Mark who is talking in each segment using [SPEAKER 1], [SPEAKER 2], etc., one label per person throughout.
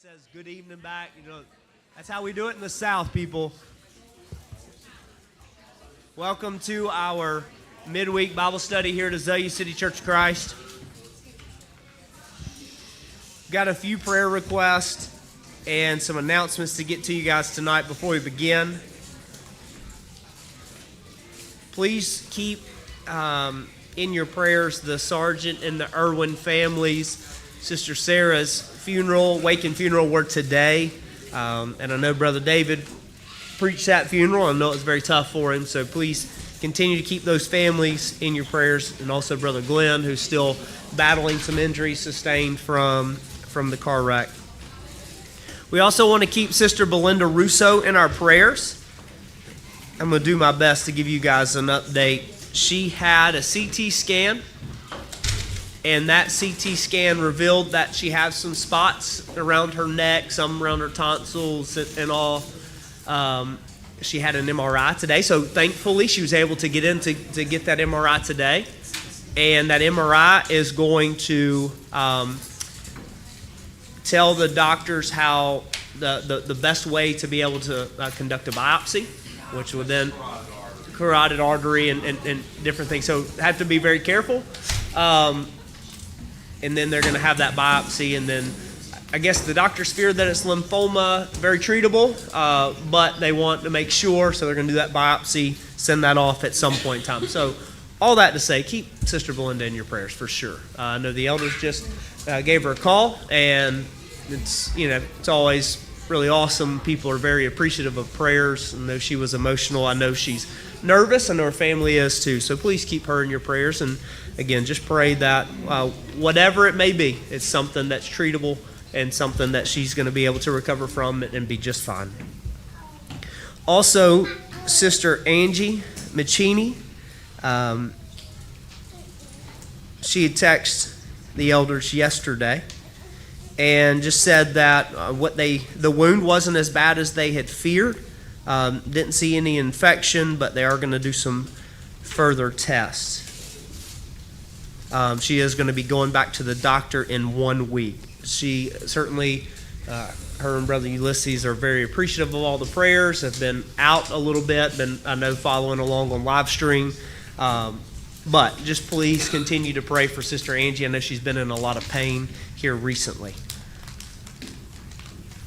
[SPEAKER 1] says good evening back. That's how we do it in the South, people. Welcome to our midweek Bible study here at Azalea City Church of Christ. Got a few prayer requests and some announcements to get to you guys tonight before we begin. Please keep in your prayers the Sargent and the Irwin families. Sister Sarah's funeral, wake-in funeral were today. And I know Brother David preached that funeral. I know it was very tough for him. So please continue to keep those families in your prayers. And also Brother Glenn, who's still battling some injuries sustained from the car wreck. We also want to keep Sister Belinda Russo in our prayers. I'm going to do my best to give you guys an update. She had a CT scan, and that CT scan revealed that she has some spots around her neck, some around her tonsils and all. She had an MRI today, so thankfully she was able to get in to get that MRI today. And that MRI is going to tell the doctors how the best way to be able to conduct a biopsy, which would then carotid artery and different things. So have to be very careful. And then they're going to have that biopsy, and then I guess the doctors fear that it's lymphoma, very treatable, but they want to make sure, so they're going to do that biopsy, send that off at some point in time. So all that to say, keep Sister Belinda in your prayers for sure. I know the elders just gave her a call, and it's always really awesome. People are very appreciative of prayers. I know she was emotional. I know she's nervous. I know her family is too. So please keep her in your prayers. And again, just pray that whatever it may be, it's something that's treatable and something that she's going to be able to recover from and be just fine. Also, Sister Angie Machini, she had texted the elders yesterday and just said that the wound wasn't as bad as they had feared. Didn't see any infection, but they are going to do some further tests. She is going to be going back to the doctor in 1 week. She certainly, her and Brother Ulysses are very appreciative of all the prayers, have been out a little bit, I know, following along on live stream. But just please continue to pray for Sister Angie. I know she's been in a lot of pain here recently.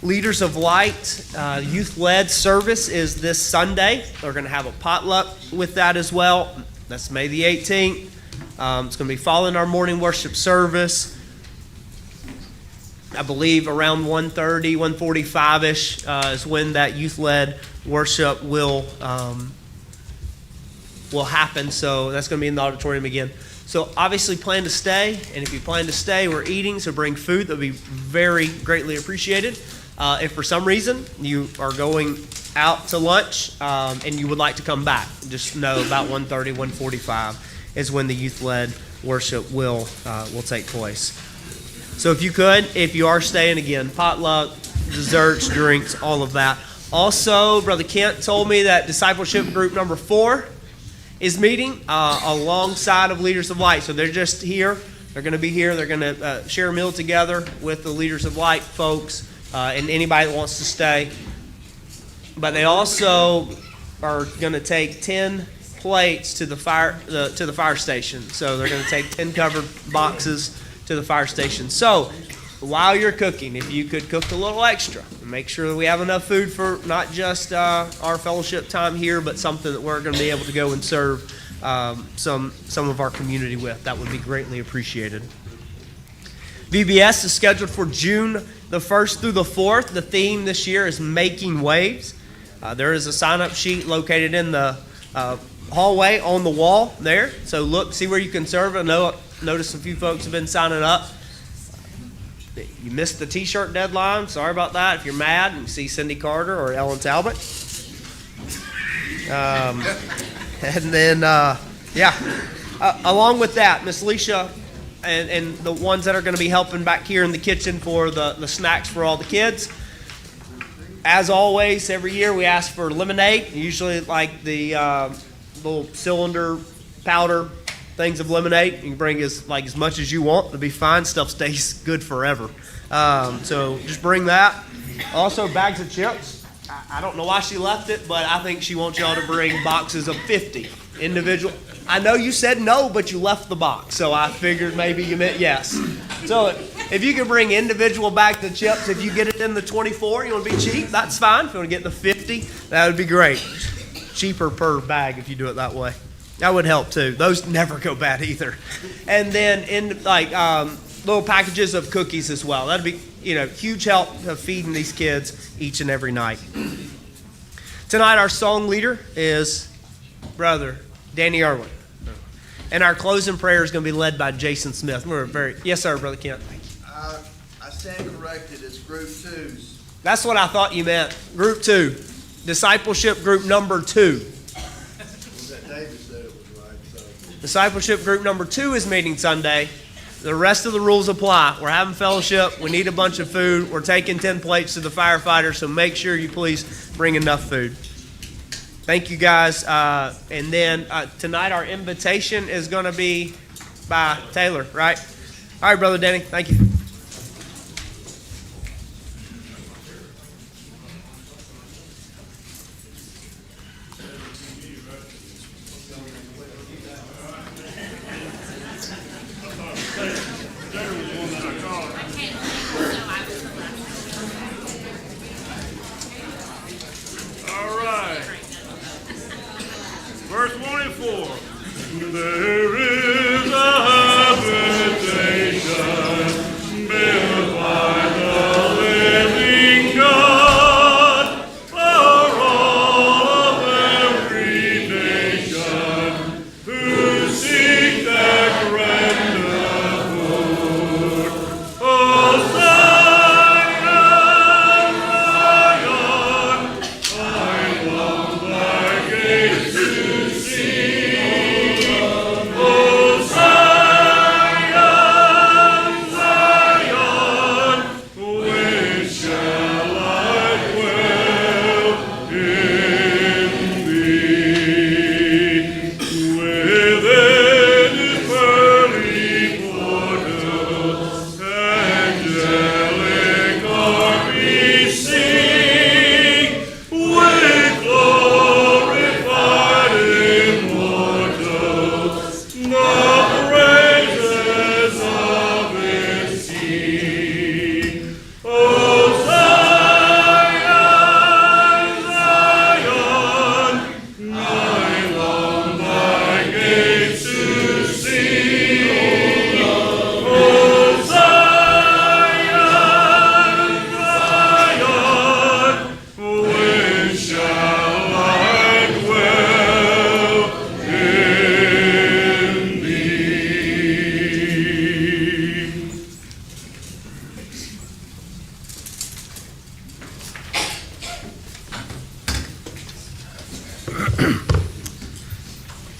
[SPEAKER 1] Leaders of Light, youth-led service is this Sunday. We're going to have a potluck with that as well. That's May the 18th. It's going to be following our morning worship service. I believe around 1:30, 1:45-ish is when that youth-led worship will happen. So that's going to be in the auditorium again. So obviously plan to stay, and if you plan to stay, we're eating, so bring food. That would be very greatly appreciated. If for some reason you are going out to lunch and you would like to come back, just know about 1:30, 1:45 is when the youth-led worship will take place. So if you are staying, again, potluck, desserts, drinks, all of that. Also, Brother Kent told me that discipleship group number 4 is meeting alongside of Leaders of Light. So they're just here. They're going to be here. They're going to share a meal together with the Leaders of Light folks and anybody that wants to stay. But they also are going to take 10 plates to the fire station. So they're going to take 10 covered boxes to the fire station. So while you're cooking, if you could cook a little extra, and make sure that we have enough food for not just our fellowship time here, but something that we're going to be able to go and serve some of our community with. That would be greatly appreciated. VBS is scheduled for June the 1st through the 4th. The theme this year is Making Waves. There is a sign-up sheet located in the hallway on the wall there. So see where you can serve. I noticed a few folks have been signing up. You missed the t-shirt deadline. Sorry about that. If you're mad, you see Cindy Carter or Ellen Talbot. And then, along with that, Miss Alicia and the ones that are going to be helping back here in the kitchen for the snacks for all the kids. As always, every year we ask for lemonade, usually like the little cylinder powder things of lemonade. You can bring as much as you want. It'll be fine. Stuff stays good forever. So just bring that. Also, bags of chips. I don't know why she left it, but I think she wants y'all to bring boxes of 50 individual. I know you said no, but you left the box, so I figured maybe you meant yes. So if you can bring individual bags of chips, if you get it in the 24, you want to be cheap, that's fine. If you want to get the 50, that would be great. Cheaper per bag if you do it that way. That would help too. Those never go bad either. And then little packages of cookies as well. That'd be huge help of feeding these kids each and every night. Tonight our song leader is Brother Danny Irwin. And our closing prayer is going to be led by Jason Smith. Yes, sir, Brother Kent.
[SPEAKER 2] I stand corrected. It's group 2s.
[SPEAKER 1] That's what I thought you meant. Group 2. Discipleship group number 2.
[SPEAKER 2] David said it was right. So.
[SPEAKER 1] Discipleship group number 2 is meeting Sunday. The rest of the rules apply. We're having fellowship. We need a bunch of food. We're taking 10 plates to the firefighters, so make sure you please bring enough food. Thank you, guys. And then tonight our invitation is going to be by Taylor, right? All right, Brother Danny. Thank you.
[SPEAKER 3] Verse 24. There is a habitation built by the living God for all of every nation who seek that grand abode. Oh, Zion, Zion, I love thy gates to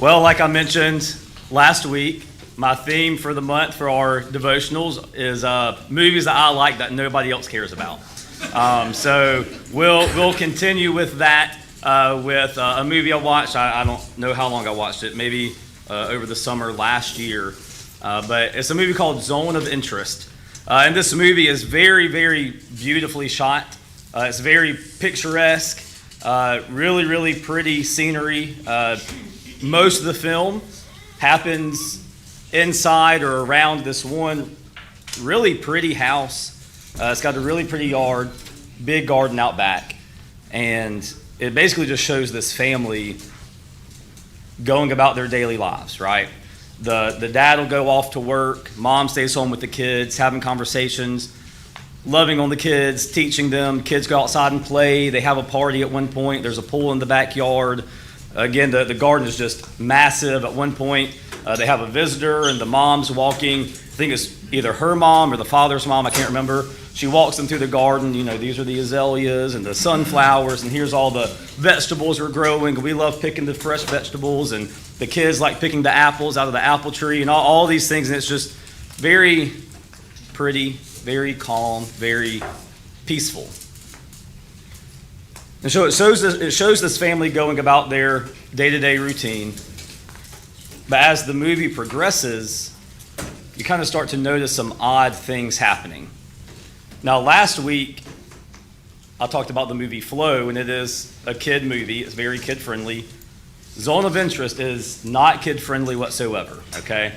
[SPEAKER 4] Well, like I mentioned last week, my theme for the month for our devotionals is movies that I like that nobody else cares about. So we'll continue with that with a movie I watched. I don't know how long I watched it, maybe over the summer last year. But it's a movie called Zone of Interest. And this movie is very, very beautifully shot. It's very picturesque, really, really pretty scenery. Most of the film happens inside or around this one really pretty house. It's got a really pretty yard, big garden out back, and it basically just shows this family going about their daily lives, right? The dad will go off to work, mom stays home with the kids, having conversations, loving on the kids, teaching them. Kids go outside and play. They have a party at one point. There's a pool in the backyard. Again, the garden is just massive. At one point, they have a visitor, and the mom's walking. I think it's either her mom or the father's mom. I can't remember. She walks them through the garden. You know, these are the azaleas and the sunflowers, and here's all the vegetables we're growing. We love picking the fresh vegetables, and the kids like picking the apples out of the apple tree, and all these things. And it's just very pretty, very calm, very peaceful. And so it shows this family going about their day-to-day routine. But as the movie progresses, you kind of start to notice some odd things happening. Now, last week, I talked about the movie Flow, and it is a kid movie. It's very kid-friendly. Zone of Interest is not kid-friendly whatsoever, okay?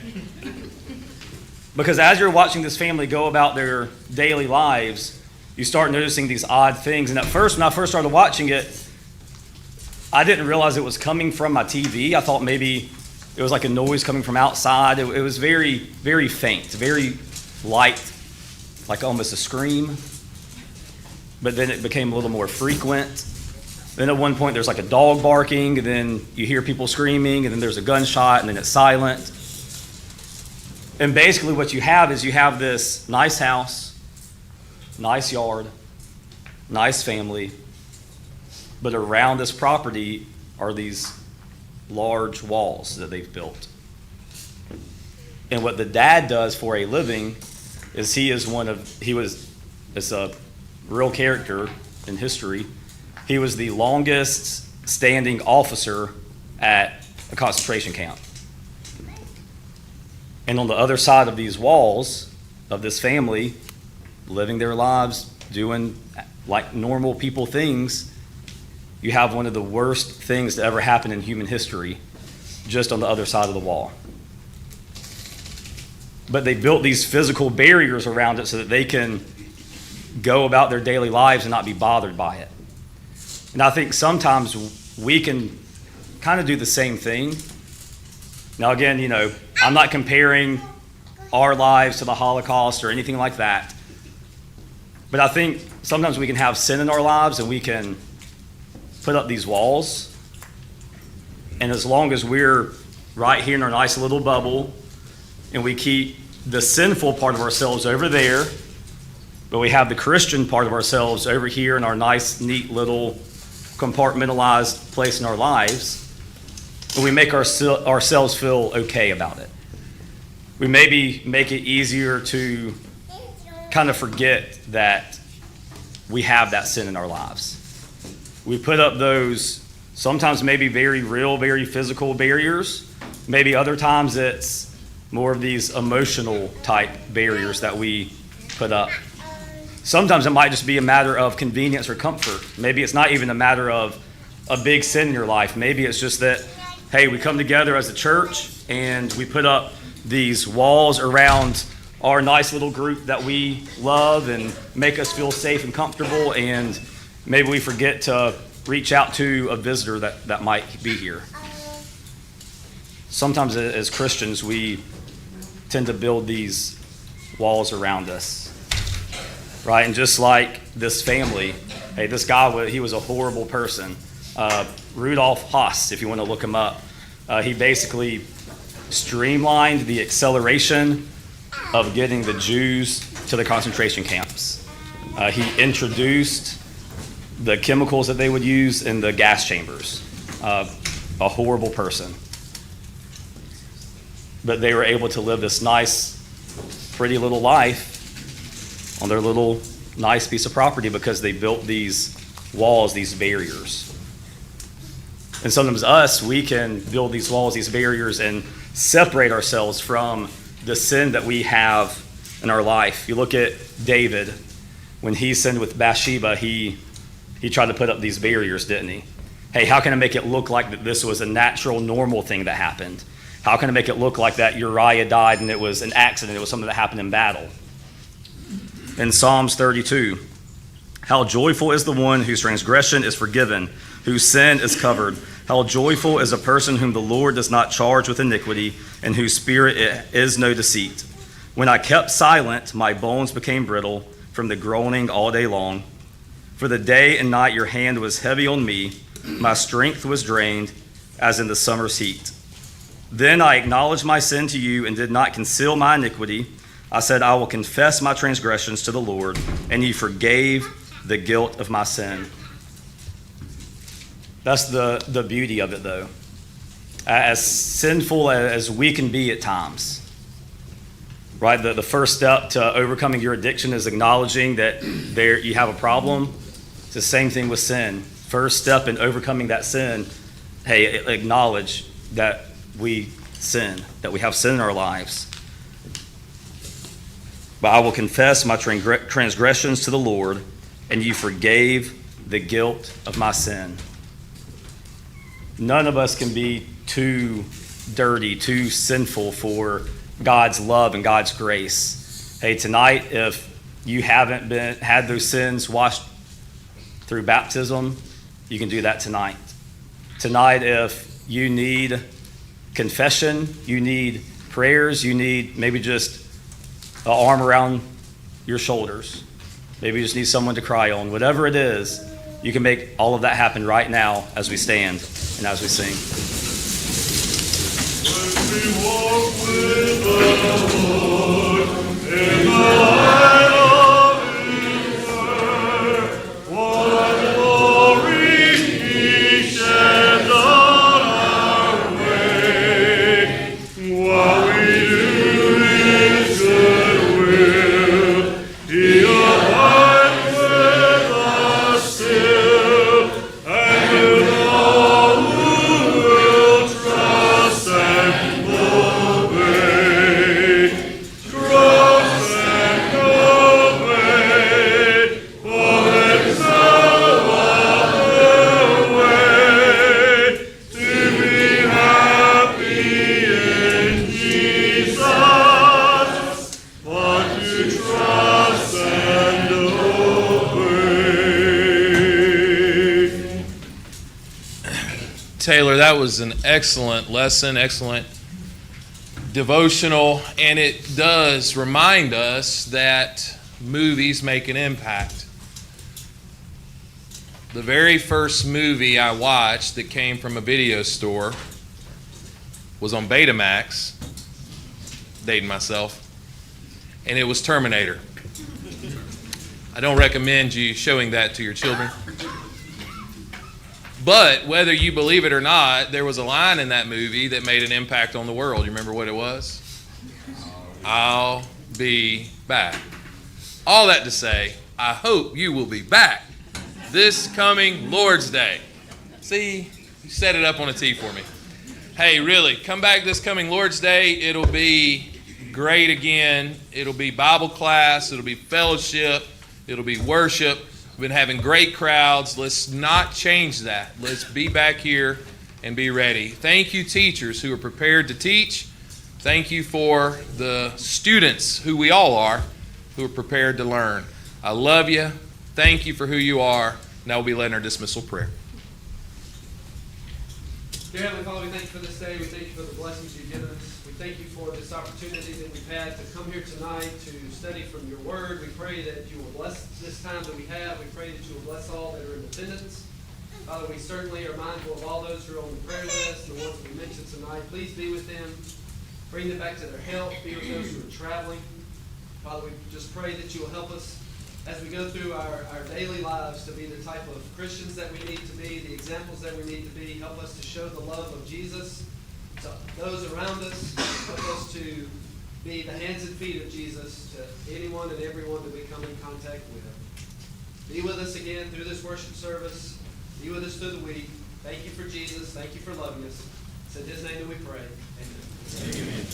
[SPEAKER 4] Because as you're watching this family go about their daily lives, you start noticing these odd things. And at first, when I first started watching it, I didn't realize it was coming from my TV. I thought maybe it was like a noise coming from outside. It was very, very faint, very light, like almost a scream. But then it became a little more frequent. Then at one point there's like a dog barking, and then you hear people screaming, and then there's a gunshot, and then it's silent. And basically what you have is you have this nice house, nice yard, nice family, but around this property are these large walls that they've built. And what the dad does for a living is it's a real character in history. He was the longest standing officer at a concentration camp. And on the other side of these walls of this family, living their lives, doing like normal people things, you have one of the worst things to ever happen in human history just on the other side of the wall. But they built these physical barriers around it so that they can go about their daily lives and not be bothered by it. And I think sometimes we can kind of do the same thing. Now again, I'm not comparing our lives to the Holocaust or anything like that. But I think sometimes we can have sin in our lives and we can put up these walls. And as long as we're right here in our nice little bubble and we keep the sinful part of ourselves over there, but we have the Christian part of ourselves over here in our nice, neat little compartmentalized place in our lives, and we make ourselves feel okay about it. We maybe make it easier to kind of forget that we have that sin in our lives. We put up those sometimes maybe very real, very physical barriers. Maybe other times it's more of these emotional type barriers that we put up. Sometimes it might just be a matter of convenience or comfort. Maybe it's not even a matter of a big sin in your life. Maybe it's just that, hey, we come together as a church and we put up these walls around our nice little group that we love and make us feel safe and comfortable, and maybe we forget to reach out to a visitor that might be here. Sometimes as Christians, we tend to build these walls around us. Right, and just like this family, hey, this guy, he was a horrible person. Rudolf Haas, if you want to look him up, he basically streamlined the acceleration of getting the Jews to the concentration camps. He introduced the chemicals that they would use in the gas chambers. A horrible person. But they were able to live this nice, pretty little life on their little nice piece of property because they built these walls, these barriers. And sometimes we can build these walls, these barriers, and separate ourselves from the sin that we have in our life. You look at David, when he sinned with Bathsheba, he tried to put up these barriers, didn't he? Hey, how can I make it look like that this was a natural, normal thing that happened? How can I make it look like that Uriah died and it was an accident, it was something that happened in battle? In Psalms 32, how joyful is the one whose transgression is forgiven, whose sin is covered. How joyful is a person whom the Lord does not charge with iniquity, and whose spirit is no deceit. When I kept silent, my bones became brittle from the groaning all day long. For the day and night your hand was heavy on me. My strength was drained as in the summer's heat. Then I acknowledged my sin to you and did not conceal my iniquity. I said, I will confess my transgressions to the Lord, and he forgave the guilt of my sin. That's the beauty of it, though. As sinful as we can be at times, right? The first step to overcoming your addiction is acknowledging that you have a problem. It's the same thing with sin. First step in overcoming that sin, hey, acknowledge that we sin, that we have sin in our lives. But I will confess my transgressions to the Lord, and you forgave the guilt of my sin. None of us can be too dirty, too sinful for God's love and God's grace. Hey, tonight, if you haven't had those sins washed through baptism, you can do that tonight. Tonight, if you need confession, you need prayers, you need maybe just an arm around your shoulders, maybe you just need someone to cry on, whatever it is, you can make all of that happen right now as we stand and as we sing.
[SPEAKER 3] When we walk with the Lord in the light of His word, what glory He sheds on our way. While we do His good will, He abides with us still, and with all who will trust and obey. Trust and obey, for there's no other way to be happy in Jesus, but to trust and obey.
[SPEAKER 5] Taylor, that was an excellent lesson, excellent devotional, and it does remind us that movies make an impact. The very first movie I watched that came from a video store was on Betamax, dating myself, and it was Terminator. I don't recommend you showing that to your children. But whether you believe it or not, there was a line in that movie that made an impact on the world. You remember what it was? I'll be back. All that to say, I hope you will be back this coming Lord's Day. See, you set it up on a tee for me. Hey, really, come back this coming Lord's Day. It'll be great again. It'll be Bible class. It'll be fellowship. It'll be worship. We've been having great crowds. Let's not change that. Let's be back here and be ready. Thank you, teachers who are prepared to teach. Thank you for the students, who we all are, who are prepared to learn. I love you. Thank you for who you are. Now we'll be letting our dismissal prayer.
[SPEAKER 6] Dear Heavenly Father, we thank you for this day. We thank you for the blessings you've given us. We thank you for this opportunity that we've had to come here tonight to study from your word. We pray that you will bless this time that we have. We pray that you will bless all that are in attendance. Father, we certainly are mindful of all those who are on the prayer list, the ones that we mentioned tonight. Please be with them. Bring them back to their health. Be with those who are traveling. Father, we just pray that you will help us as we go through our daily lives to be the type of Christians that we need to be, the examples that we need to be. Help us to show the love of Jesus to those around us. Help us to be the hands and feet of Jesus to anyone and everyone that we come in contact with. Be with us again through this worship service. Be with us through the week. Thank you for Jesus. Thank you for loving us. It's in His name that we pray. Amen.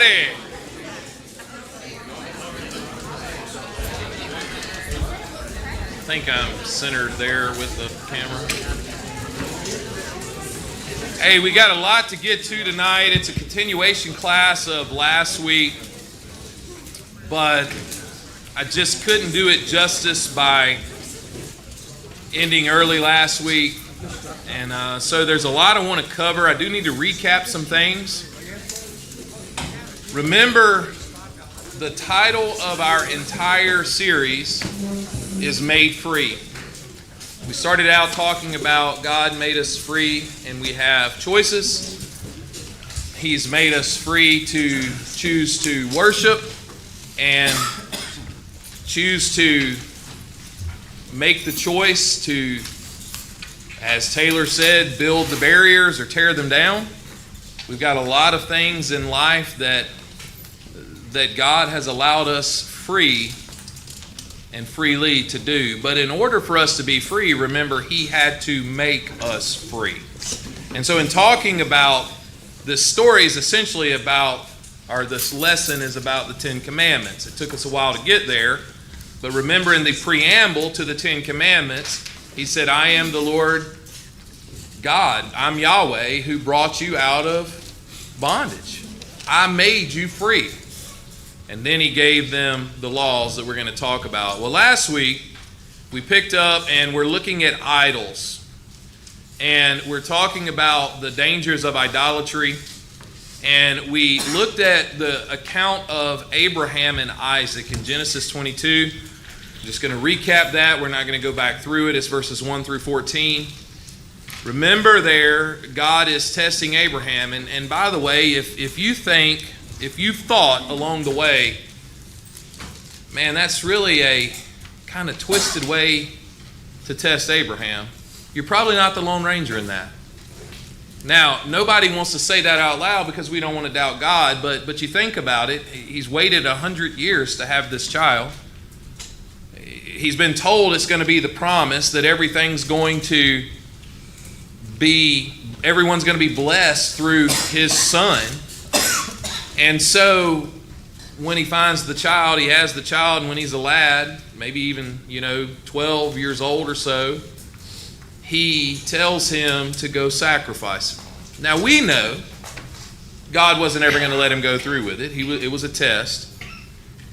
[SPEAKER 5] everybody. I think I'm centered there with the camera. Hey, we got a lot to get to tonight. It's a continuation class of last week, but I just couldn't do it justice by ending early last week. And so there's a lot I want to cover. I do need to recap some things. Remember, the title of our entire series is Made Free. We started out talking about God made us free and we have choices. He's made us free to choose to worship and choose to make the choice to, as Taylor said, build the barriers or tear them down. We've got a lot of things in life that God has allowed us free and freely to do. But in order for us to be free, remember, He had to make us free. And so in talking about this story is essentially about, or this lesson is about the Ten Commandments. It took us a while to get there. But remember, in the preamble to the Ten Commandments, He said, I am the Lord God. I'm Yahweh who brought you out of bondage. I made you free. And then He gave them the laws that we're going to talk about. Well, last week we picked up and we're looking at idols. And we're talking about the dangers of idolatry. And we looked at the account of Abraham and Isaac in Genesis 22. I'm just going to recap that. We're not going to go back through it. It's verses 1 through 14. Remember there, God is testing Abraham. And by the way, if you've thought along the way, man, that's really a kind of twisted way to test Abraham, you're probably not the Lone Ranger in that. Now, nobody wants to say that out loud because we don't want to doubt God, but you think about it, He's waited 100 years to have this child. He's been told it's going to be the promise that everything's going to everyone's going to be blessed through his son. And so when he finds the child, he has the child, and when he's a lad, maybe even, 12 years old or so, he tells him to go sacrifice him. Now we know God wasn't ever going to let him go through with it. It was a test.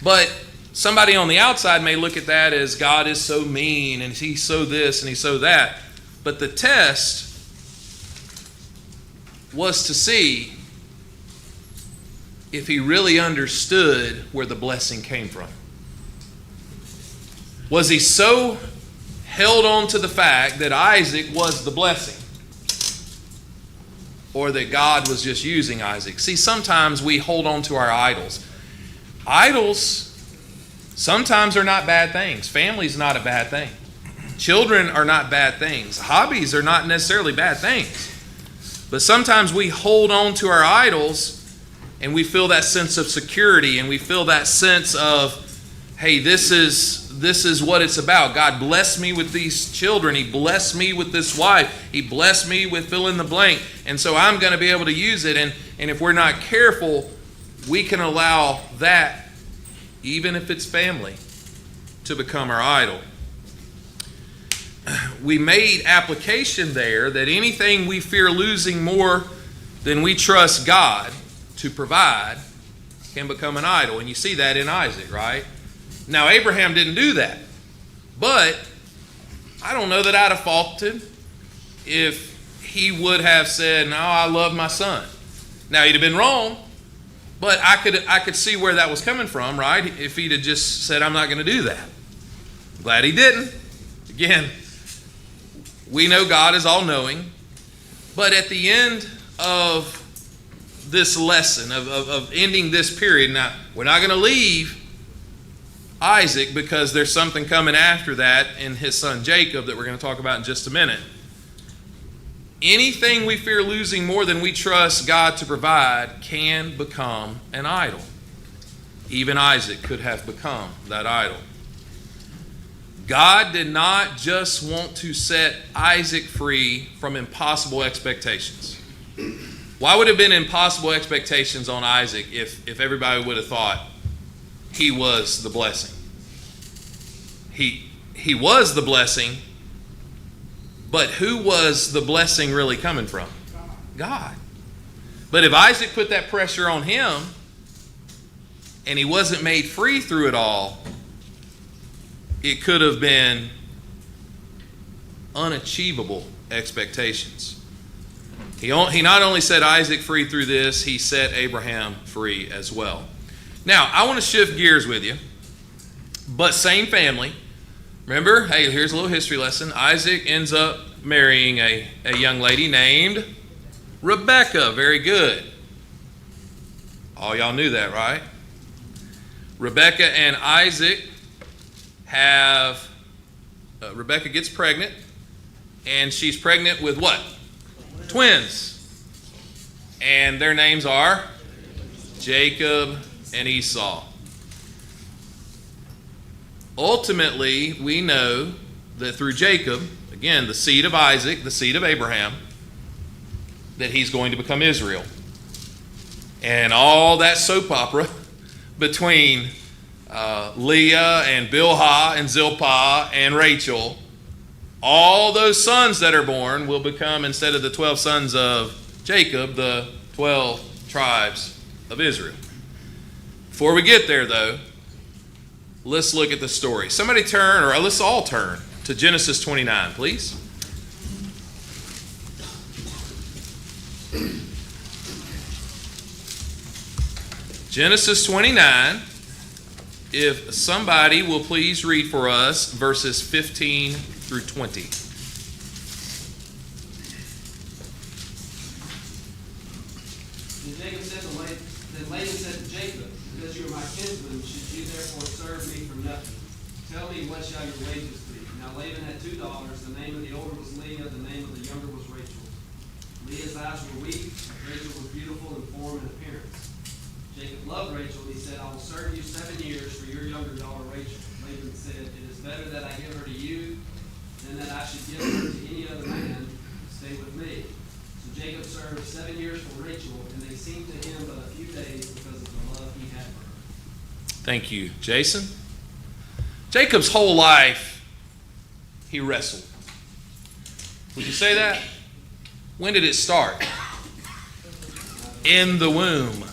[SPEAKER 5] But somebody on the outside may look at that as God is so mean, and He's so this, and He's so that. But the test was to see if he really understood where the blessing came from. Was he so held on to the fact that Isaac was the blessing, or that God was just using Isaac? See, sometimes we hold on to our idols. Idols sometimes are not bad things. Family's not a bad thing. Children are not bad things. Hobbies are not necessarily bad things. But sometimes we hold on to our idols and we feel that sense of security, and we feel that sense of, hey, this is what it's about. God blessed me with these children. He blessed me with this wife. He blessed me with fill in the blank. And so I'm going to be able to use it. And if we're not careful, we can allow that, even if it's family, to become our idol. We made application there that anything we fear losing more than we trust God to provide can become an idol. And you see that in Isaac, right? Now, Abraham didn't do that. But I don't know that I'd have faulted if he would have said, no, I love my son. Now, he'd have been wrong, but I could see where that was coming from, right? If he'd have just said, I'm not going to do that. I'm glad he didn't. Again, we know God is all-knowing. But at the end of this lesson, of ending this period, now, we're not going to leave Isaac because there's something coming after that in his son Jacob that we're going to talk about in just a minute. Anything we fear losing more than we trust God to provide can become an idol. Even Isaac could have become that idol. God did not just want to set Isaac free from impossible expectations. Why would it have been impossible expectations on Isaac if everybody would have thought he was the blessing? He was the blessing, but who was the blessing really coming from? God. But if Isaac put that pressure on him and he wasn't made free through it all, it could have been unachievable expectations. He not only set Isaac free through this, he set Abraham free as well. Now, I want to shift gears with you, but same family. Remember, hey, here's a little history lesson. Isaac ends up marrying a young lady named Rebecca. Very good. All y'all knew that, right? Rebecca and Isaac have, Rebecca gets pregnant, and she's pregnant with what? Twins. And their names are Jacob and Esau. Ultimately, we know that through Jacob, again, the seed of Isaac, the seed of Abraham, that he's going to become Israel. And all that soap opera between Leah and Bilhah and Zilpah and Rachel, all those sons that are born will become, instead of the 12 sons of Jacob, the 12 tribes of Israel. Before we get there, though, let's look at the story. Somebody turn, or let's all turn, to Genesis 29, please. Genesis 29, if somebody will please read for us verses 15 through 20.
[SPEAKER 6] And Jacob said to Laban, then Laban said to Jacob, because you are my kinsman, should you therefore serve me for nothing? Tell me, what shall your wages be? Now Laban had 2 daughters. The name of the older was Leah, the name of the younger was Rachel. Leah's eyes were weak, Rachel was beautiful in form and appearance. Jacob loved Rachel, and he said, I will serve you 7 years for your younger daughter Rachel. Laban said, it is better that I give her to you than that I should give her to any other man. Stay with me. So Jacob served 7 years for Rachel, and they seemed to him but a few days because of the love he had for her.
[SPEAKER 5] Thank you, Jason. Jacob's whole life, he wrestled. Would you say that? When did it start? In the womb.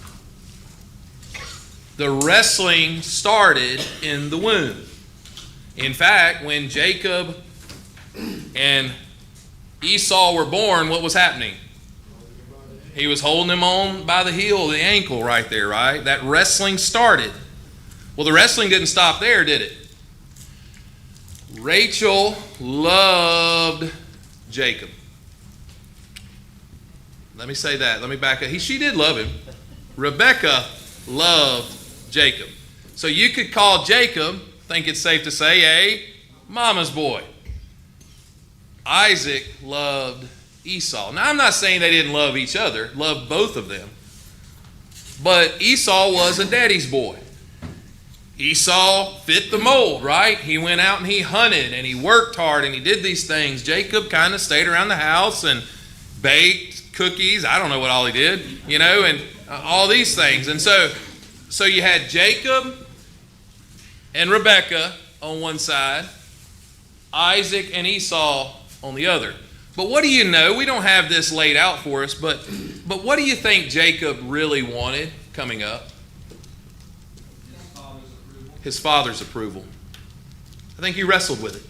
[SPEAKER 5] The wrestling started in the womb. In fact, when Jacob and Esau were born, what was happening? He was holding him on by the heel, the ankle right there, right? That wrestling started. Well, the wrestling didn't stop there, did it? Rachel loved Jacob. Let me say that. Let me back up. She did love him. Rebecca loved Jacob. So you could call Jacob, I think it's safe to say, a mama's boy. Isaac loved Esau. Now, I'm not saying they didn't love each other, loved both of them. But Esau was a daddy's boy. Esau fit the mold, right? He went out and he hunted and he worked hard and he did these things. Jacob kind of stayed around the house and baked cookies. I don't know what all he did, and all these things. And so you had Jacob and Rebekah on one side, Isaac and Esau on the other. But what do you know? We don't have this laid out for us, but what do you think Jacob really wanted coming up? His father's approval. I think he wrestled with it.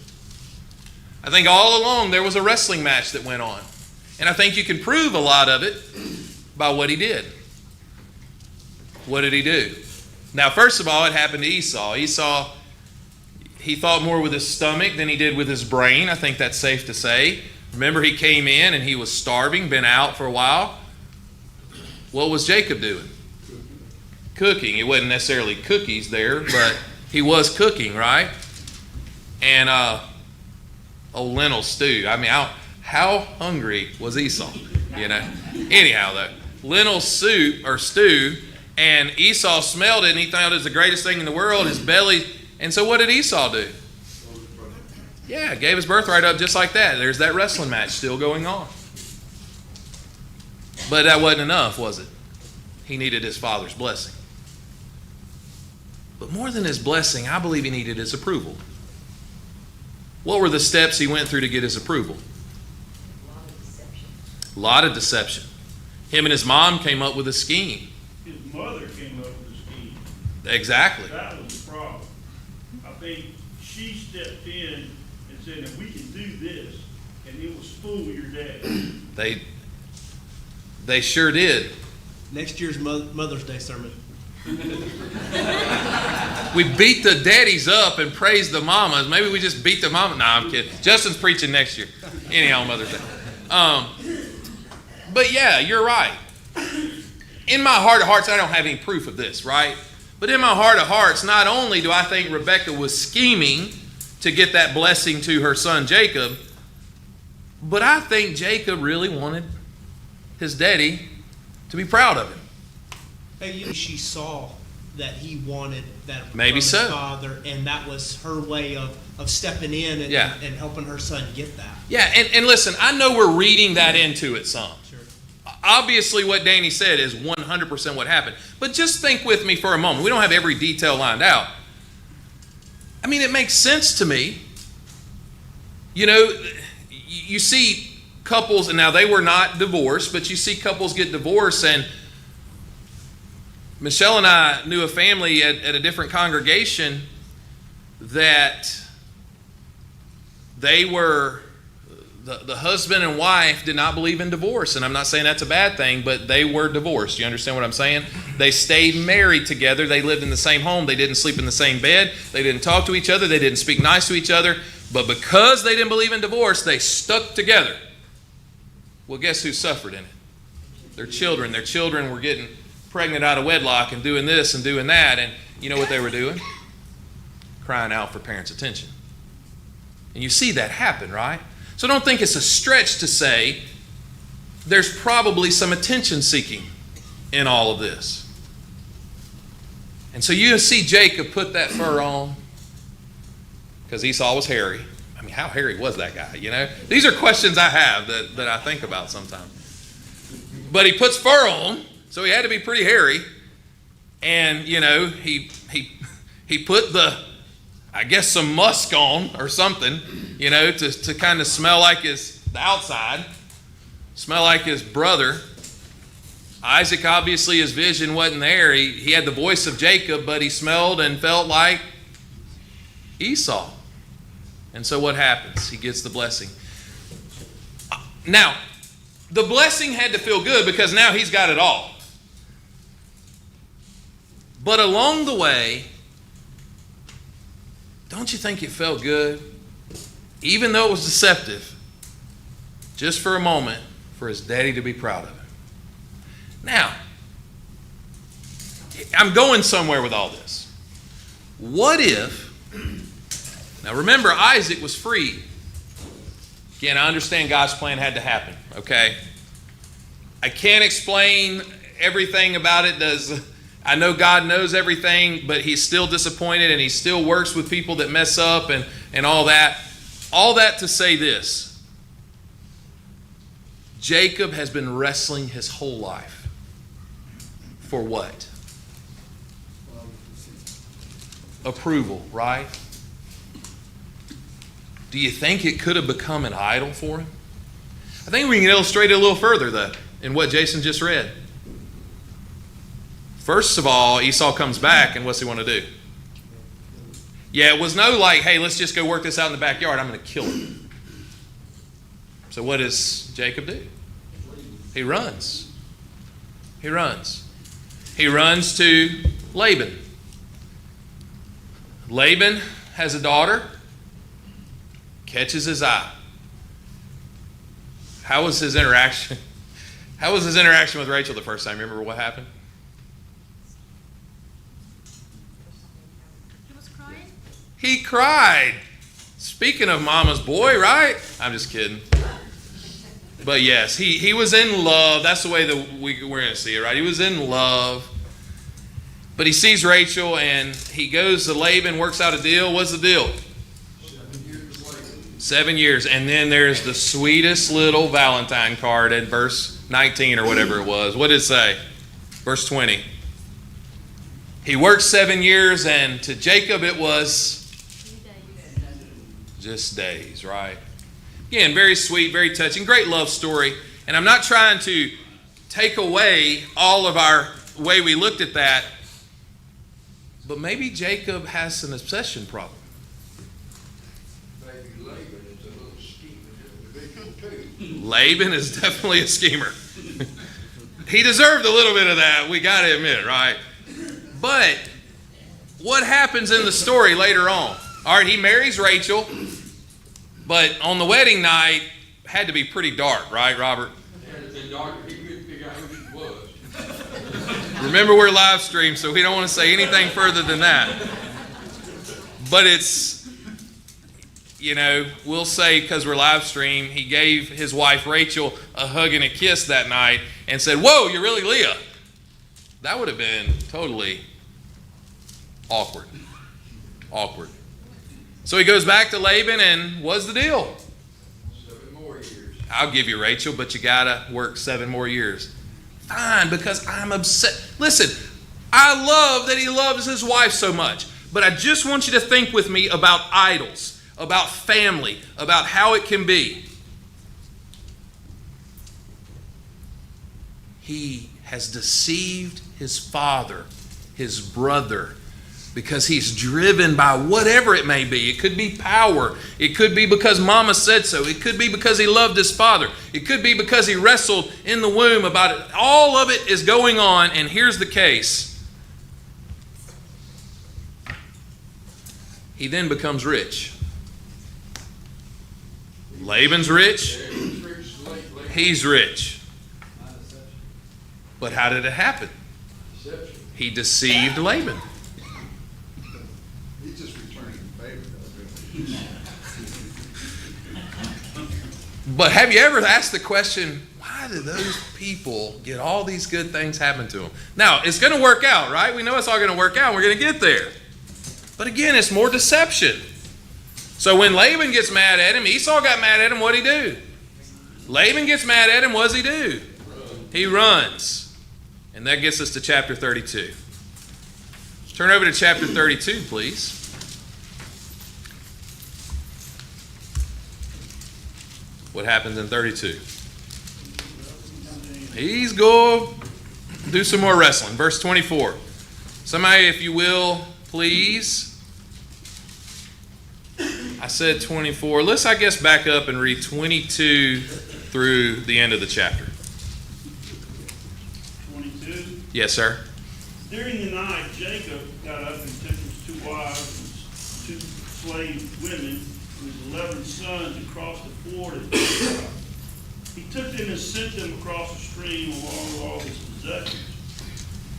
[SPEAKER 5] I think all along there was a wrestling match that went on. And I think you can prove a lot of it by what he did. What did he do? Now, first of all, it happened to Esau. Esau, he thought more with his stomach than he did with his brain. I think that's safe to say. Remember, he came in and he was starving, been out for a while. What was Jacob doing? Cooking. It wasn't necessarily cookies there, but he was cooking, right? And lentil stew. I mean, how hungry was Esau? Anyhow, though, lentil soup or stew, and Esau smelled it and he thought it was the greatest thing in the world. His belly. And so what did Esau do? Yeah, gave his birthright up just like that. There's that wrestling match still going on. But that wasn't enough, was it? He needed his father's blessing. But more than his blessing, I believe he needed his approval. What were the steps he went through to get his approval? A lot of deception. Him and his mom came up with a scheme.
[SPEAKER 3] His mother came up with a scheme.
[SPEAKER 5] Exactly.
[SPEAKER 3] That was the problem. I think she stepped in and said, if we can do this, and it will fool your dad.
[SPEAKER 5] They sure did.
[SPEAKER 1] Next year's Mother's Day sermon.
[SPEAKER 5] We beat the daddies up and praise the mamas. Maybe we just beat the mama. Nah, I'm kidding. Justin's preaching next year. Anyhow, Mother's Day. But yeah, you're right. In my heart of hearts, I don't have any proof of this, right? But in my heart of hearts, not only do I think Rebekah was scheming to get that blessing to her son Jacob, but I think Jacob really wanted his daddy to be proud of him.
[SPEAKER 1] Maybe she saw that he wanted that
[SPEAKER 5] Maybe
[SPEAKER 1] from his
[SPEAKER 5] so.
[SPEAKER 1] father, and that was her way of stepping in and,
[SPEAKER 5] Yeah.
[SPEAKER 1] and helping her son get that.
[SPEAKER 5] Yeah, and listen, I know we're reading that into it some.
[SPEAKER 1] Sure.
[SPEAKER 5] Obviously, what Danny said is 100% what happened. But just think with me for a moment. We don't have every detail lined out. I mean, it makes sense to me. You know, you see couples, and now they were not divorced, but you see couples get divorced, and Michelle and I knew a family at a different congregation that they were, the husband and wife did not believe in divorce. And I'm not saying that's a bad thing, but they were divorced. You understand what I'm saying? They stayed married together. They lived in the same home. They didn't sleep in the same bed. They didn't talk to each other. They didn't speak nice to each other. But because they didn't believe in divorce, they stuck together. Well, guess who suffered in it? Their children. Their children were getting pregnant out of wedlock and doing this and doing that. And you know what they were doing? Crying out for parents' attention. And you see that happen, right? So don't think it's a stretch to say there's probably some attention seeking in all of this. And so you see Jacob put that fur on because Esau was hairy. I mean, how hairy was that guy, you know? These are questions I have that I think about sometimes. But he puts fur on, so he had to be pretty hairy. And, you know, he put I guess some musk on or something, you know, to kind of smell like the outside, smell like his brother. Isaac, obviously, his vision wasn't there. He had the voice of Jacob, but he smelled and felt like Esau. And so what happens? He gets the blessing. Now, the blessing had to feel good because now he's got it all. But along the way, don't you think it felt good? Even though it was deceptive, just for a moment, for his daddy to be proud of him. Now, I'm going somewhere with all this. What if, now remember, Isaac was freed. Again, I understand God's plan had to happen, okay? I can't explain everything about it. I know God knows everything, but he's still disappointed and he still works with people that mess up and all that. All that to say this. Jacob has been wrestling his whole life. For what? Approval, right? Do you think it could have become an idol for him? I think we can illustrate it a little further, though, in what Jason just read. First of all, Esau comes back, and what's he want to do? Yeah, it was no like, hey, let's just go work this out in the backyard. I'm going to kill him. So what does Jacob do? He runs. He runs. He runs to Laban. Laban has a daughter, catches his eye. How was his interaction? How was his interaction with Rachel the first time? Remember what happened?
[SPEAKER 7] He was crying?
[SPEAKER 5] He cried. Speaking of mama's boy, right? I'm just kidding. But yes, he was in love. That's the way that we're going to see it, right? He was in love. But he sees Rachel and he goes to Laban, works out a deal. What's the deal? 7 years. And then there's the sweetest little Valentine card at verse 19 or whatever it was. What did it say? Verse 20. He worked 7 years, and to Jacob it was just days, right? Again, very sweet, very touching, great love story. And I'm not trying to take away all of our way we looked at that, but maybe Jacob has an obsession problem.
[SPEAKER 7] Maybe Laban is a little scheming individual too.
[SPEAKER 5] Laban is definitely a schemer. He deserved a little bit of that, we got to admit, right? But what happens in the story later on? All right, he marries Rachel, but on the wedding night, had to be pretty dark, right, Robert?
[SPEAKER 7] Had it been darker, he couldn't figure out who she was.
[SPEAKER 5] Remember, we're live stream, so we don't want to say anything further than that. But it's, you know, we'll say because we're live stream, he gave his wife Rachel a hug and a kiss that night and said, "Whoa, you're really Leah." That would have been totally awkward. Awkward. So he goes back to Laban, and what's the deal?
[SPEAKER 7] 7 more years.
[SPEAKER 5] I'll give you Rachel, but you gotta work 7 more years. Fine, because I'm upset. Listen, I love that he loves his wife so much, but I just want you to think with me about idols, about family, about how it can be. He has deceived his father, his brother, because he's driven by whatever it may be. It could be power. It could be because mama said so. It could be because he loved his father. It could be because he wrestled in the womb about it. All of it is going on, and here's the case. He then becomes rich. Laban's rich. He's rich. But how did it happen?
[SPEAKER 7] Deception.
[SPEAKER 5] He deceived Laban.
[SPEAKER 2] He's just returning the favor, though, really.
[SPEAKER 5] But have you ever asked the question, why did those people get all these good things happen to them? Now, it's going to work out, right? We know it's all going to work out. We're going to get there. But again, it's more deception. So when Laban gets mad at him, Esau got mad at him, what'd he do? Laban gets mad at him, what does he do? He runs. And that gets us to chapter 32. Turn over to chapter 32, please. What happens in 32? He's going to do some more wrestling. Verse 24. Somebody, if you will, please. I said 24. Let's, I guess, back up and read 22 through the end of the chapter.
[SPEAKER 3] 22.
[SPEAKER 5] Yes, sir.
[SPEAKER 3] During the night, Jacob got up and took his 2 wives and 2 slave women and his 11 sons across the ford at Azalea. He took them and sent them across the stream along with all his possessions.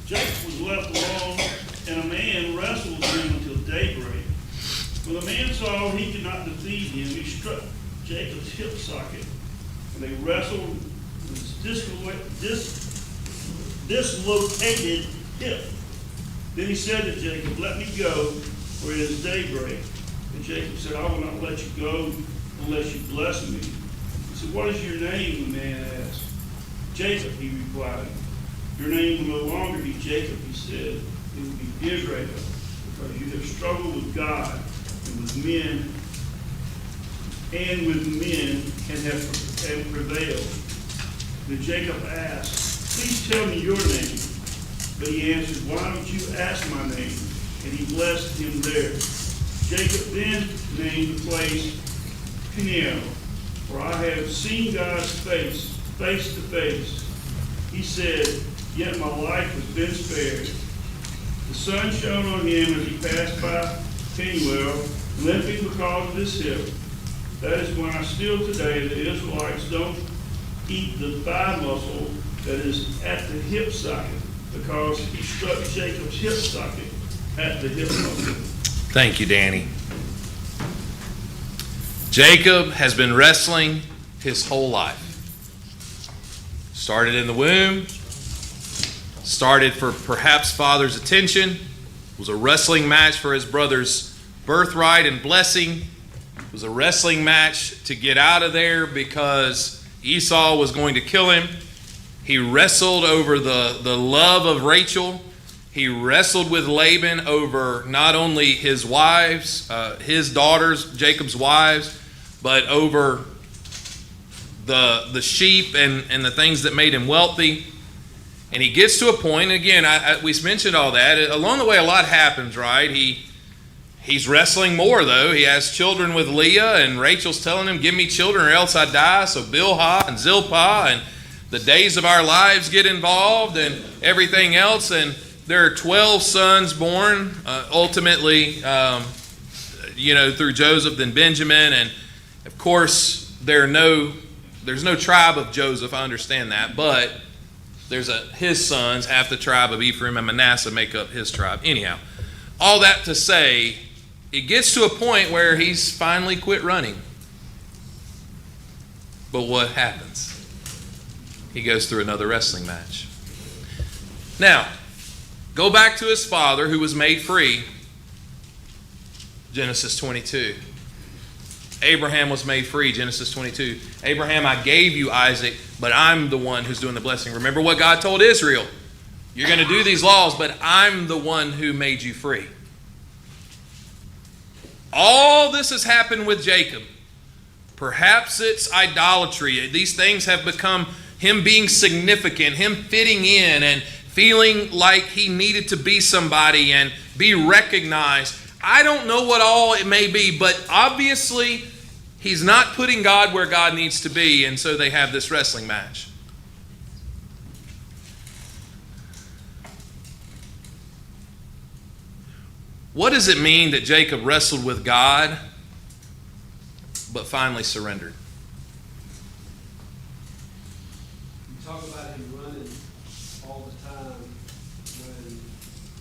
[SPEAKER 3] Jacob was left alone, and a man wrestled with him until daybreak. When the man saw he could not defeat him, he struck Jacob's hip socket, and they wrestled with his dislocated hip. Then he said to Jacob, "Let me go, for it is daybreak." And Jacob said, "I will not let you go unless you bless me." He said, "What is your name?" the man asked. "Jacob," he replied. "Your name will no longer be Jacob," he said. "It will be Israel, because you have struggled with God and with men, and have prevailed." Then Jacob asked, "Please tell me your name." But he answered, "Why don't you ask my name?" And he blessed him there. Jacob then named the place Peniel, for I have seen God's face, face to face. He said, "Yet my life has been spared." The sun shone on him as he passed by Peniel, limping because of his hip. That is why still today the Israelites don't eat the thigh muscle that is at the hip socket, because he struck Jacob's hip socket at the hip muscle.
[SPEAKER 5] Thank you, Danny. Jacob has been wrestling his whole life. Started in the womb, started for perhaps father's attention, was a wrestling match for his brother's birthright and blessing, It was a wrestling match to get out of there because Esau was going to kill him. He wrestled over the love of Rachel. He wrestled with Laban over not only his wives, his daughters, Jacob's wives, but over the sheep and the things that made him wealthy. And he gets to a point, again, we mentioned all that. Along the way, a lot happens, right? He's wrestling more, though. He has children with Leah, and Rachel's telling him, give me children or else I die. So Bilhah and Zilpah, and the days of our lives get involved and everything else. And there are 12 sons born, ultimately, through Joseph, then Benjamin. And, of course, there's no tribe of Joseph, I understand that. But there's his sons, half the tribe of Ephraim and Manasseh make up his tribe. Anyhow, all that to say, it gets to a point where he's finally quit running. But what happens? He goes through another wrestling match. Now, go back to his father who was made free. Genesis 22. Abraham was made free. Genesis 22. Abraham, I gave you Isaac, but I'm the one who's doing the blessing. Remember what God told Israel. You're going to do these laws, but I'm the one who made you free. All this has happened with Jacob. Perhaps it's idolatry. These things have become him being significant, him fitting in and feeling like he needed to be somebody and be recognized. I don't know what all it may be, but obviously he's not putting God where God needs to be, and so they have this wrestling match. What does it mean that Jacob wrestled with God but finally surrendered?
[SPEAKER 6] You talk about him running all the time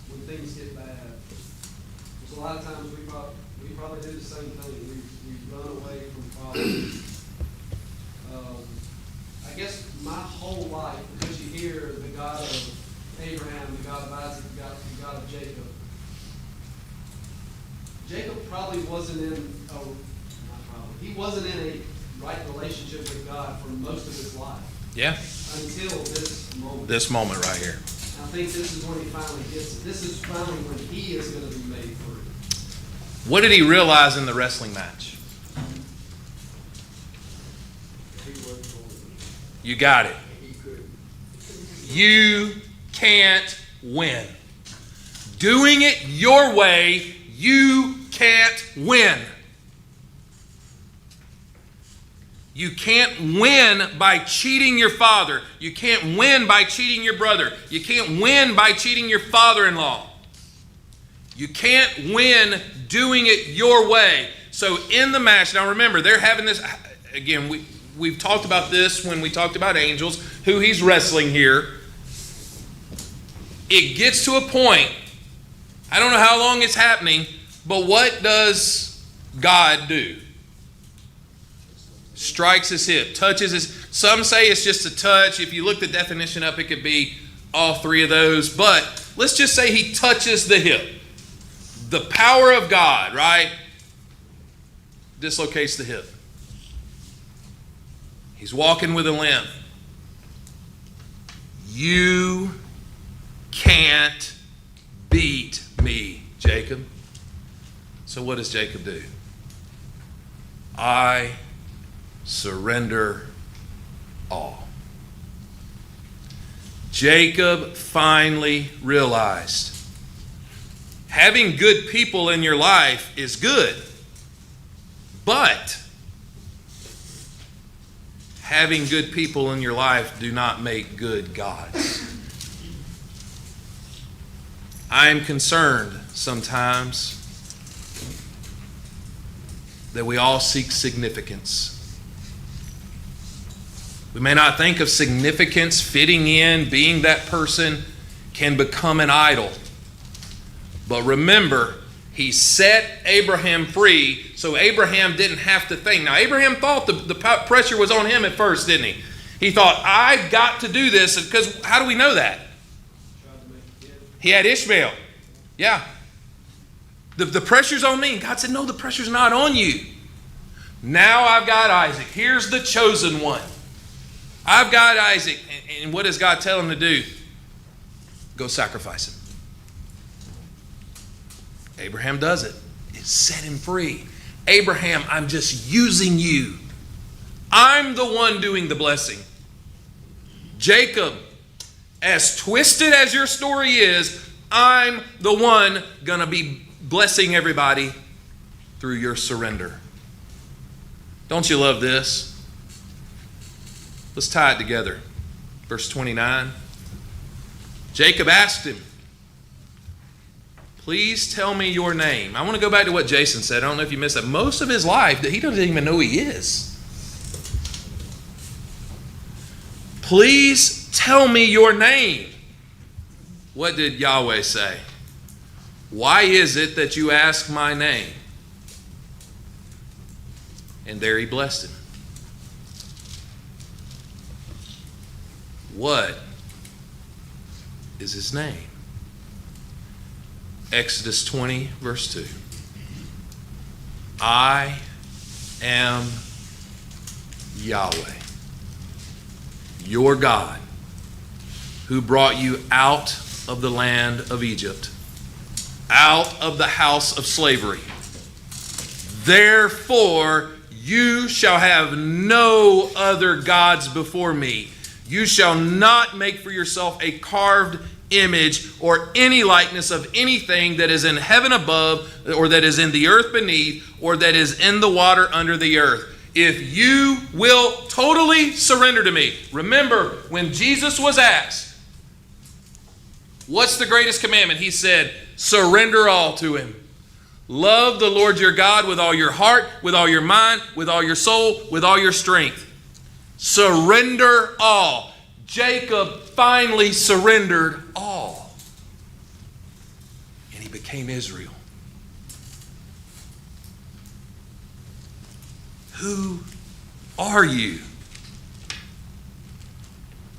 [SPEAKER 6] when things get bad. There's a lot of times we probably do the same thing. We run away from problems. I guess my whole life, because you hear the God of Abraham, the God of Isaac, the God of Jacob. Jacob probably wasn't he wasn't in a right relationship with God for most of his life.
[SPEAKER 5] Yeah.
[SPEAKER 6] Until this moment.
[SPEAKER 5] This moment right here.
[SPEAKER 6] I think this is when he finally gets it. This is finally when he is going to be made free.
[SPEAKER 5] What did he realize in the wrestling match? You got it. You can't win. Doing it your way, you can't win. You can't win by cheating your father. You can't win by cheating your brother. You can't win by cheating your father-in-law. You can't win doing it your way. So in the match, now remember, they're having this, again, we've talked about this when we talked about angels, who he's wrestling here. It gets to a point, I don't know how long it's happening, but what does God do? Strikes his hip, touches his, some say it's just a touch. If you look the definition up, it could be all three of those. But let's just say he touches the hip. The power of God, right? Dislocates the hip. He's walking with a limp. You can't beat me, Jacob. So what does Jacob do? I surrender all. Jacob finally realized having good people in your life is good, but having good people in your life do not make good gods. I am concerned sometimes that we all seek significance. We may not think of significance, fitting in, being that person can become an idol. But remember, he set Abraham free, so Abraham didn't have to think. Now, Abraham thought the pressure was on him at first, didn't he? He thought, I've got to do this, because how do we know that? He had Ishmael. Yeah. The pressure's on me. And God said, no, the pressure's not on you. Now I've got Isaac. Here's the chosen one. I've got Isaac. And what does God tell him to do? Go sacrifice him. Abraham does it. It set him free. Abraham, I'm just using you. I'm the one doing the blessing. Jacob, as twisted as your story is, I'm the one going to be blessing everybody through your surrender. Don't you love this? Let's tie it together. Verse 29. Jacob asked him, please tell me your name. I want to go back to what Jason said. I don't know if you missed that. Most of his life, he doesn't even know who he is. Please tell me your name. What did Yahweh say? Why is it that you ask my name? And there he blessed him. What is his name? Exodus 20, verse 2. I am Yahweh, your God, who brought you out of the land of Egypt, out of the house of slavery. Therefore, you shall have no other gods before me. You shall not make for yourself a carved image or any likeness of anything that is in heaven above, or that is in the earth beneath, or that is in the water under the earth. If you will totally surrender to me. Remember, when Jesus was asked, what's the greatest commandment? He said, surrender all to him. Love the Lord your God with all your heart, with all your mind, with all your soul, with all your strength. Surrender all. Jacob finally surrendered all. And he became Israel. Who are you?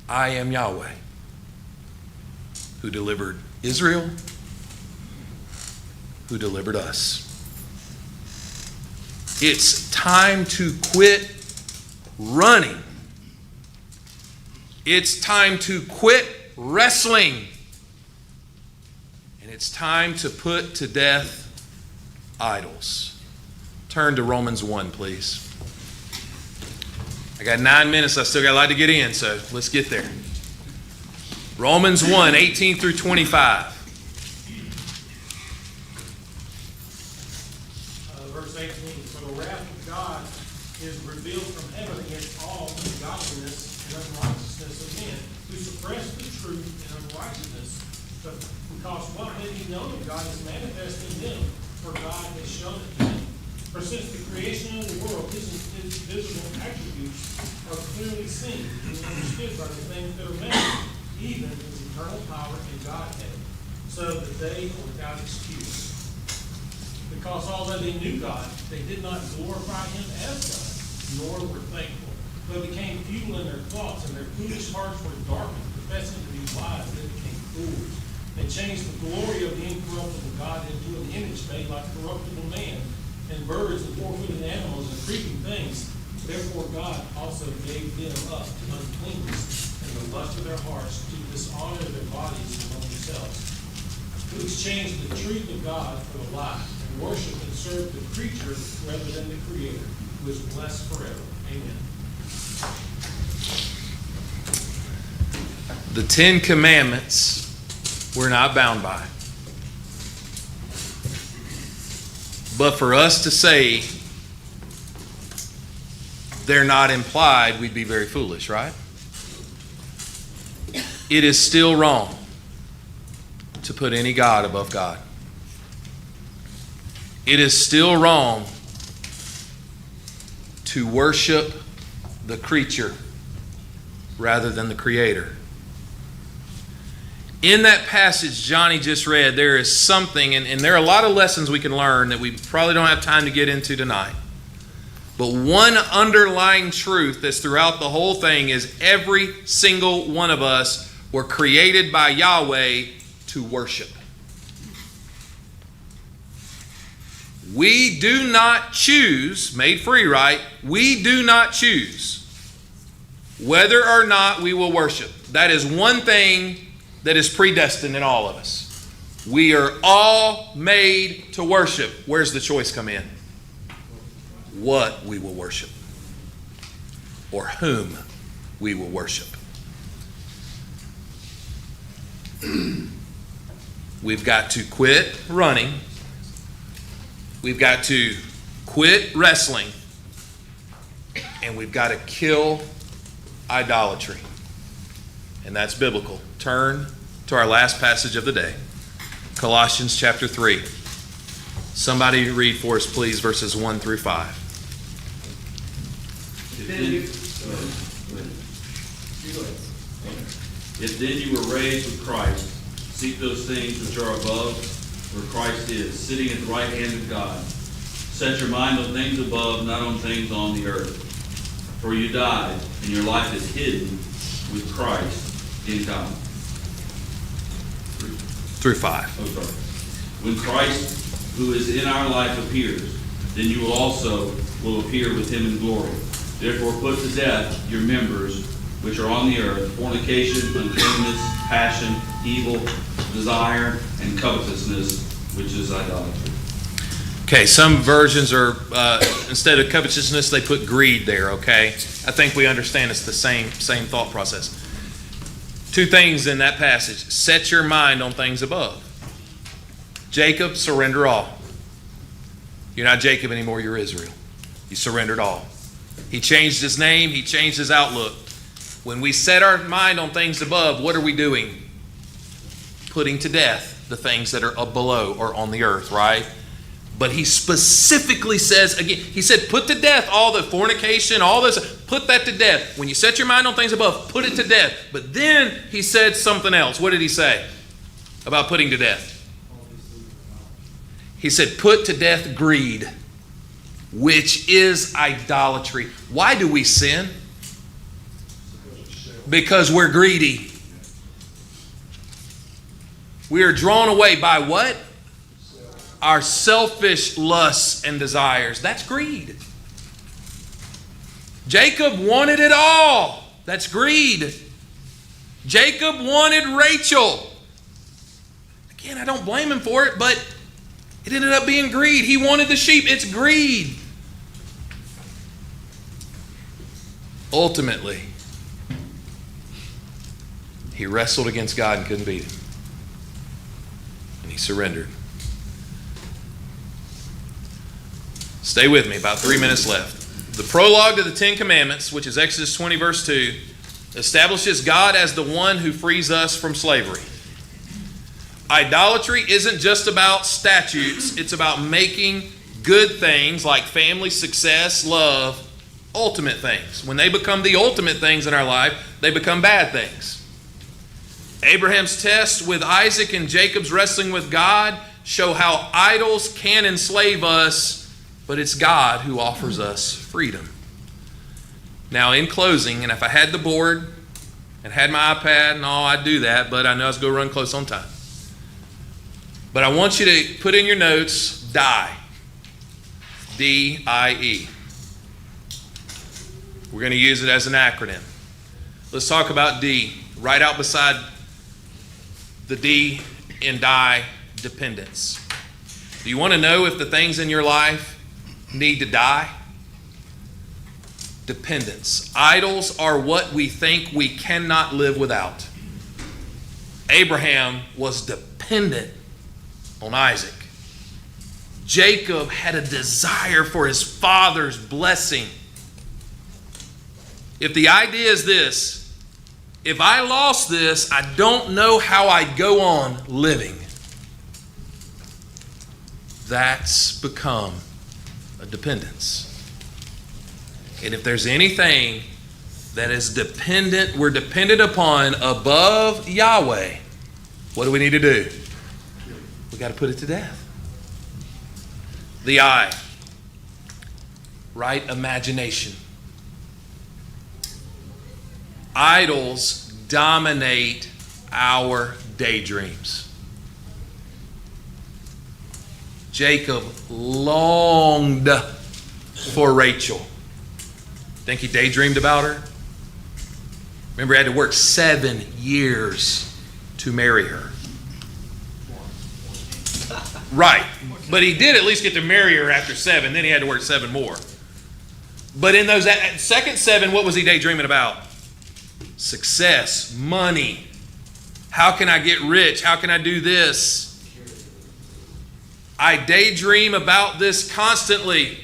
[SPEAKER 5] I am Yahweh, who delivered Israel, who delivered us. It's time to quit running. It's time to quit wrestling. And it's time to put to death idols. Turn to Romans 1, please. I got 9 minutes. I still got a lot to get in, so let's get there. Romans 1, 18 through 25.
[SPEAKER 8] Verse 18, for the wrath of God is revealed from heaven against all ungodliness and unrighteousness of men, who suppress the truth in unrighteousness. But because what may be known of God is manifest in them, for God has shown it to them. For since the creation of the world, his visible attributes are clearly seen and understood by the things that are made, even his eternal power and Godhead, so that they are without excuse. Because although they knew God, they did not glorify him as God, nor were thankful, but became feeble in their thoughts, and their foolish hearts were darkened. Professing to be wise, they became fools. They changed the glory of the incorruptible God into an image made like corruptible man, and birds and four-footed animals and creeping things. Therefore God also gave them up to uncleanness and the lust of their hearts, to dishonor their bodies among themselves, who exchanged the truth of God for the lie, and worship and serve the creature rather than the Creator, who is blessed forever. Amen.
[SPEAKER 5] The 10 Commandments we're not bound by. But for us to say they're not implied, we'd be very foolish, right? It is still wrong to put any God above God. It is still wrong to worship the creature rather than the Creator. In that passage Johnny just read, there is something, and there are a lot of lessons we can learn that we probably don't have time to get into tonight. But one underlying truth that's throughout the whole thing is every single one of us were created by Yahweh to worship. We do not choose, made free, right? We do not choose whether or not we will worship. That is one thing that is predestined in all of us. We are all made to worship. Where's the choice come in? What we will worship, or whom we will worship. We've got to quit running. We've got to quit wrestling. And we've got to kill idolatry. And that's biblical. Turn to our last passage of the day, Colossians chapter 3. Somebody read for us, please, verses 1 through 5.
[SPEAKER 9] If then you were raised with Christ, seek those things which are above, where Christ is, sitting at the right hand of God. Set your mind on things above, not on things on the earth. For you died, and your life is hidden with Christ in God.
[SPEAKER 5] Through 5.
[SPEAKER 9] Oh, sorry. When Christ, who is in our life, appears, then you will appear with him in glory. Therefore put to death your members which are on the earth, fornication, uncleanness, passion, evil, desire, and covetousness, which is idolatry.
[SPEAKER 5] Okay, some versions are, instead of covetousness, they put greed there, okay? I think we understand it's the same thought process. Two things in that passage. Set your mind on things above. Jacob, surrender all. You're not Jacob anymore, you're Israel. You surrendered all. He changed his name, he changed his outlook. When we set our mind on things above, what are we doing? Putting to death the things that are below or on the earth, right? But he specifically says, again, he said, put to death all the fornication, all this, put that to death. When you set your mind on things above, put it to death. But then he said something else. What did he say about putting to death? He said, put to death greed, which is idolatry. Why do we sin? Because we're greedy. We are drawn away by what? Our selfish lusts and desires. That's greed. Jacob wanted it all. That's greed. Jacob wanted Rachel. Again, I don't blame him for it, but it ended up being greed. He wanted the sheep. It's greed. Ultimately, he wrestled against God and couldn't beat him. And he surrendered. Stay with me, about 3 minutes left. The prologue to the Ten Commandments, which is Exodus 20, verse 2, establishes God as the one who frees us from slavery. Idolatry isn't just about statutes, it's about making good things like family, success, love, ultimate things. When they become the ultimate things in our life, they become bad things. Abraham's test with Isaac and Jacob's wrestling with God show how idols can enslave us, but it's God who offers us freedom. Now, in closing, and if I had the board and had my iPad and all, I'd do that, but I know I was going to run close on time. But I want you to put in your notes, DIE. D-I-E. We're going to use it as an acronym. Let's talk about D. Right out beside the D in DIE, dependence. Do you want to know if the things in your life need to die? Dependence. Idols are what we think we cannot live without. Abraham was dependent on Isaac. Jacob had a desire for his father's blessing. If the idea is this, if I lost this, I don't know how I'd go on living. That's become a dependence. And if there's anything that is dependent, we're dependent upon above Yahweh, what do we need to do? We got to put it to death. The I. Right imagination. Idols dominate our daydreams. Jacob longed for Rachel. Think he daydreamed about her? Remember, he had to work 7 years to marry her. Right. But he did at least get to marry her after 7. Then he had to work 7 more. But in those second 7, what was he daydreaming about? Success, money. How can I get rich? How can I do this? I daydream about this constantly.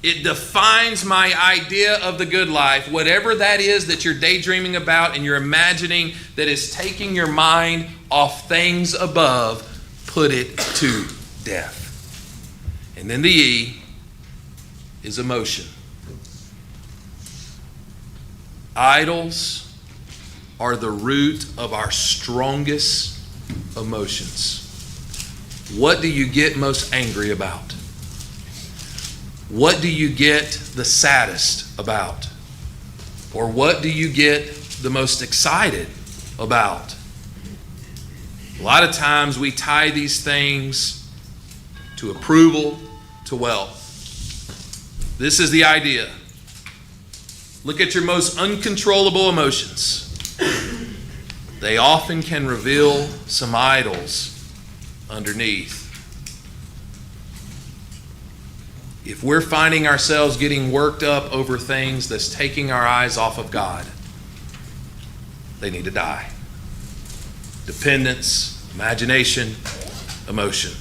[SPEAKER 5] It defines my idea of the good life. Whatever that is that you're daydreaming about and you're imagining that is taking your mind off things above, put it to death. And then the E is emotion. Idols are the root of our strongest emotions. What do you get most angry about? What do you get the saddest about? Or what do you get the most excited about? A lot of times we tie these things to approval, to wealth. This is the idea. Look at your most uncontrollable emotions. They often can reveal some idols underneath. If we're finding ourselves getting worked up over things that's taking our eyes off of God, they need to die. Dependence, imagination, emotion.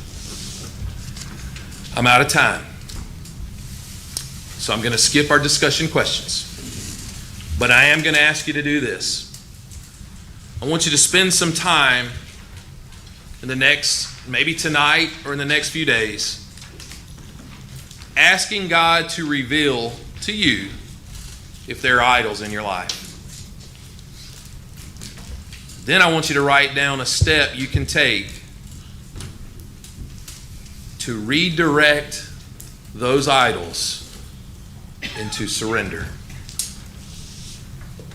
[SPEAKER 5] I'm out of time. So I'm going to skip our discussion questions. But I am going to ask you to do this. I want you to spend some time in the next, maybe tonight or in the next few days, asking God to reveal to you if there are idols in your life. Then I want you to write down a step you can take to redirect those idols into surrender.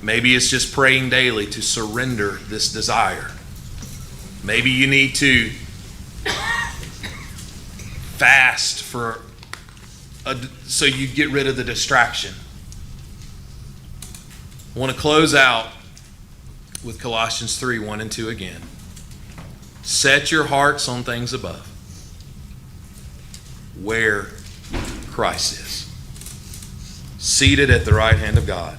[SPEAKER 5] Maybe it's just praying daily to surrender this desire. Maybe you need to fast so you get rid of the distraction. I want to close out with Colossians 3, 1 and 2 again. Set your hearts on things above, where Christ is, seated at the right hand of God.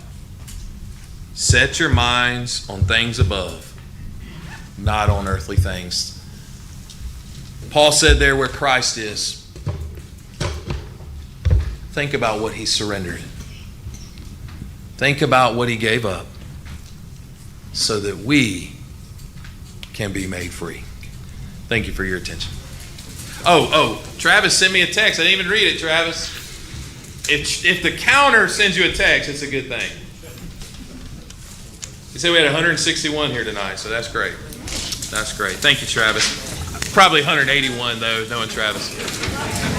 [SPEAKER 5] Set your minds on things above, not on earthly things. Paul said there where Christ is, think about what he surrendered. Think about what he gave up so that we can be made free. Thank you for your attention. Travis sent me a text. I didn't even read it, Travis. If the counter sends you a text, it's a good thing. He said we had 161 here tonight, so that's great. That's great. Thank you, Travis. Probably 181, though, knowing Travis.